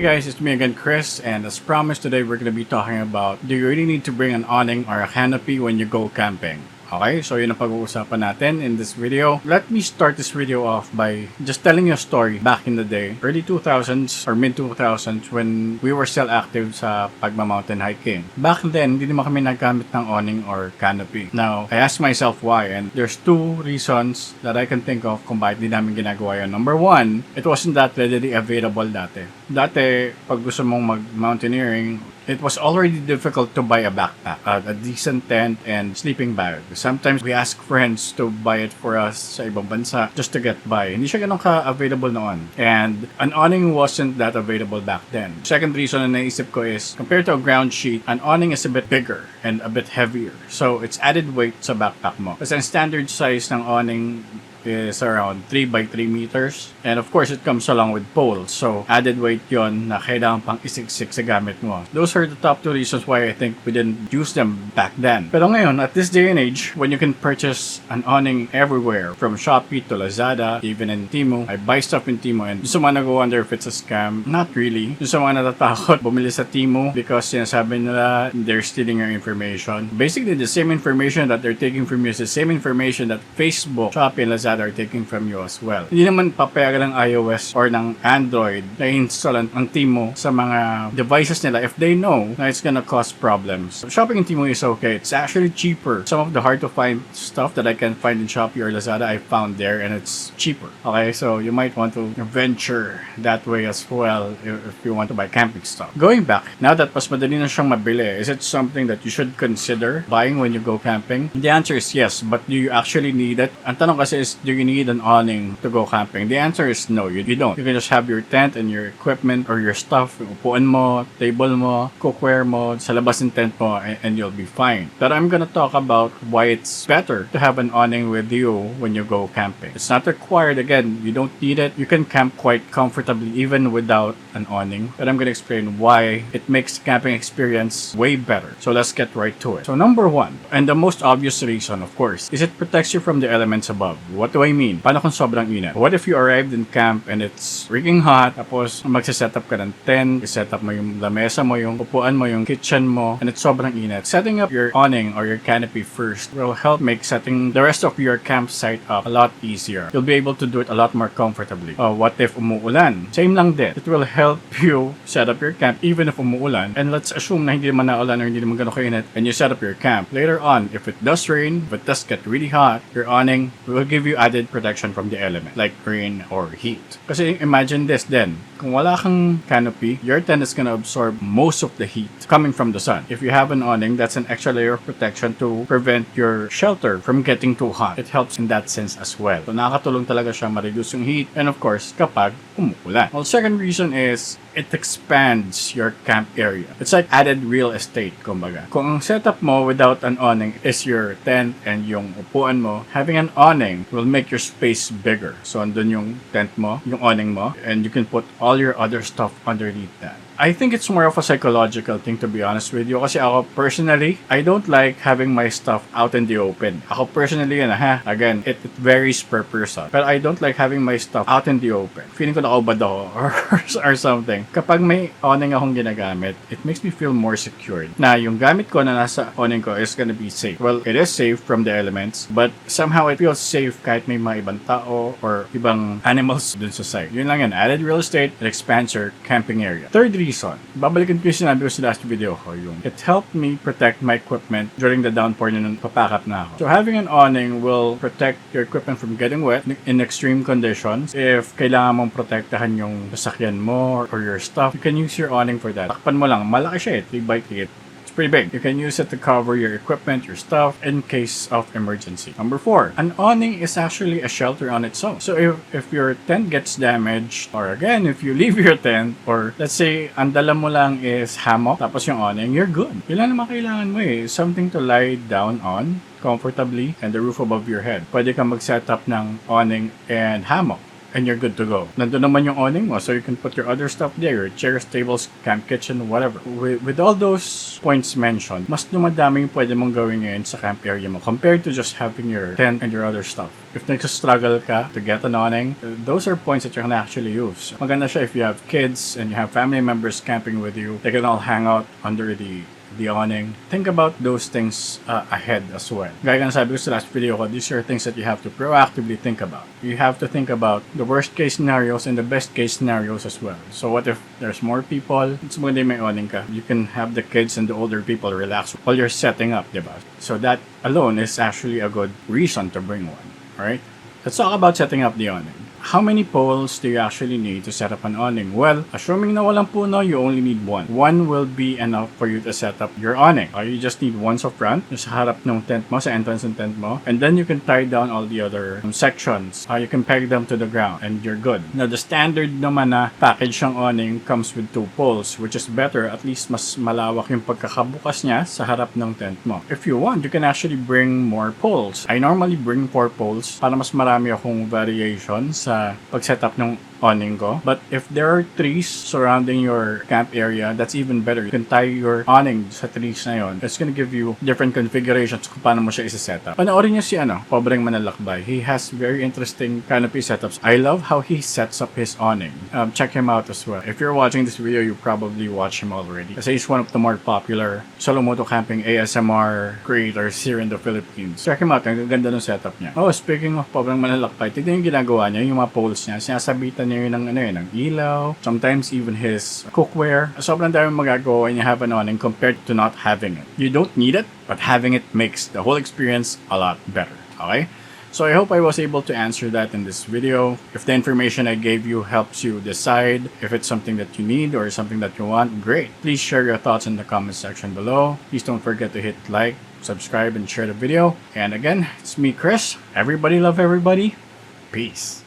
guys, it's me again, Chris, and as promised, today we're going to be talking about, do you really need to bring an awning or a canopy when you go camping? Okay, so yun ang pag-uusapan natin in this video. Let me start this video off by just telling you a story back in the day, early 2000s or mid 2000s, when we were still active sa pagma-mountain hiking. Back then, hindi naman kami naggamit ng awning or canopy. Now, I asked myself why, and there's two reasons that I can think of kung bakit di namin ginagawa yun. Number one, it wasn't that readily available dati. Dati, pag gusto mong mag-mountaineering, it was already difficult to buy a backpack, a decent tent, and sleeping bag. Sometimes we ask friends to buy it for us sa ibang bansa just to get by. Hindi siya ganun ka-available noon. And an awning wasn't that available back then. Second reason na naisip ko is, compared to a ground sheet, an awning is a bit bigger and a bit heavier. So, it's added weight sa backpack mo. Kasi ang standard size ng awning is around 3 by 3 meters. And of course, it comes along with poles. So, added weight yon na kailangan pang isiksik sa gamit mo. Those are the top two reasons why I think we didn't use them back then. Pero ngayon, at this day and age, when you can purchase an awning everywhere, from Shopee to Lazada, even in Temu, I buy stuff in Temu, and yung sa mga nag-wonder if it's a scam, not really. Yung sa mga natatakot bumili sa Temu because sinasabi nila they're stealing your information. Basically, the same information that they're taking from you is the same information that Facebook, Shopee, and Lazada are taking from you as well. Hindi naman papayagan ng iOS or ng Android na install ang Temu sa mga devices nila if they know na it's gonna cause problems. So, shopping in Temu is okay. It's actually cheaper. Some of the hard to find stuff that I can find in Shopee or Lazada, I found there, and it's cheaper. Okay, so you might want to venture that way as well if you want to buy camping stuff. Going back, now that mas madali na siyang mabili, is it something that you should consider buying when you go camping? The answer is yes, but do you actually need it? Ang tanong kasi is, do you need an awning to go camping? The answer is no, you don't. You can just have your tent and your equipment or your stuff, yung upuan mo, table mo, cookware mo, sa labas ng tent mo, and you'll be fine. But I'm gonna talk about why it's better to have an awning with you when you go camping. It's not required. Again, you don't need it. You can camp quite comfortably even without an awning. But I'm gonna explain why it makes the camping experience way better. So let's get right to it. So number one, and the most obvious reason, of course, is it protects you from the elements above. What do I mean? Paano kung sobrang init? What if you arrived in camp and it's freaking hot, tapos magsiset up ka ng tent, set up mo yung lamesa mo, yung upuan mo, yung kitchen mo, and it's sobrang init. Setting up your awning or your canopy first will help make setting the rest of your campsite up a lot easier. You'll be able to do it a lot more comfortably. What if umuulan? Same lang din. It will help you set up your camp even if umuulan. And let's assume na hindi naman naulan or hindi naman gano'n kainit, and you set up your camp. Later on, if it does rain, if it does get really hot, your awning will give you added protection from the element, like rain or heat. Kasi imagine this then, kung wala kang canopy, your tent is gonna absorb most of the heat coming from the sun. If you have an awning, that's an extra layer of protection to prevent your shelter from getting too hot. It helps in that sense as well. So nakakatulong talaga siya ma-reduce yung heat, and of course, kapag umuulan. Well, second reason is, it expands your camp area. It's like added real estate, kumbaga. Kung ang setup mo without an awning is your tent and yung upuan mo, having an awning will make your space bigger. So, andun yung tent mo, yung awning mo, and you can put all your other stuff underneath that. I think it's more of a psychological thing, to be honest with you. Kasi ako, personally, I don't like having my stuff out in the open. Ako, personally, again, it varies per person. But I don't like having my stuff out in the open. Feeling ko nakaubad ako or something. Kapag may awning akong ginagamit, it makes me feel more secured. Na yung gamit ko na nasa awning ko is gonna be safe. Well, it is safe from the elements, but somehow it feels safe kahit may mga ibang tao or ibang animals dun sa site. Yun lang yan. Added real estate, it expands your camping area. Third reason, babalikan ko yung sinabi ko sa last video ko, yung it helped me protect my equipment during the downpour nung papack up na ako. So having an awning will protect your equipment from getting wet in extreme conditions. If kailangan mong protektahan yung sasakyan mo or your stuff, you can use your awning for that. Takpan mo lang, malaki siya, 3 by 3. Pretty big. You can use it to cover your equipment, your stuff, in case of emergency. Number 4, an awning is actually a shelter on its own. So if your tent gets damaged, or again, if you leave your tent, or let's say, ang dala mo lang is hammock, tapos yung awning, you're good. Yun lang naman kailangan mo something to lie down on comfortably and the roof above your head. Pwede kang mag-set up ng awning and hammock. and you're good to go. Nandun naman yung awning mo, so you can put your other stuff there, your chairs, tables, camp kitchen, whatever. With all those points mentioned, mas dumadami yung pwede mong gawin ngayon sa camp area mo compared to just having your tent and your other stuff. If nagsastruggle ka to get an awning, those are points that you can actually use. Maganda siya if you have kids and you have family members camping with you. They can all hang out under the awning. Think about those things ahead as well. Gaya nga sabi ko sa last video ko, these are things that you have to proactively think about. You have to think about the worst case scenarios and the best case scenarios as well. So what if there's more people? It's maganda may awning ka. You can have the kids and the older people relax while you're setting up, diba? So that alone is actually a good reason to bring one. Alright? Let's talk about setting up the awning. How many poles do you actually need to set up an awning? Well, assuming na walang puno, you only need one. One will be enough for you to set up your awning. You just need one sa front, yung sa harap ng tent mo, sa entrance ng tent mo. And then you can tie down all the other sections. You can peg them to the ground and you're good. Now, the standard naman na package ng awning comes with 2 poles, which is better. At least mas malawak yung pagkakabukas niya sa harap ng tent mo. If you want, you can actually bring more poles. I normally bring 4 poles para mas marami akong variation sa pag-setup ng awning ko. But if there are trees surrounding your camp area, that's even better. You can tie your awning sa trees na yon. It's gonna give you different configurations kung paano mo siya isa-setup. Panoorin niyo si Pobreng Manlalakbay. He has very interesting canopy setups. I love how he sets up his awning. Check him out as well. If you're watching this video, you probably watch him already. Kasi he's one of the more popular solo motocamping ASMR creators here in the Philippines. Check him out. Ang ganda ng setup niya. Oh, speaking of Pobreng Manlalakbay, tignan yung ginagawa niya, yung mga poles niya. Sinasabitan niya yun ng ilaw, sometimes even his cookware. Sobrang dami magagawa when you have an awning compared to not having it. You don't need it, but having it makes the whole experience a lot better. Okay? So I hope I was able to answer that in this video. If the information I gave you helps you decide if it's something that you need or something that you want, great. Please share your thoughts in the comment section below. Please don't forget to hit like, subscribe, and share the video. And again, it's me, Chris. Everybody love everybody. Peace.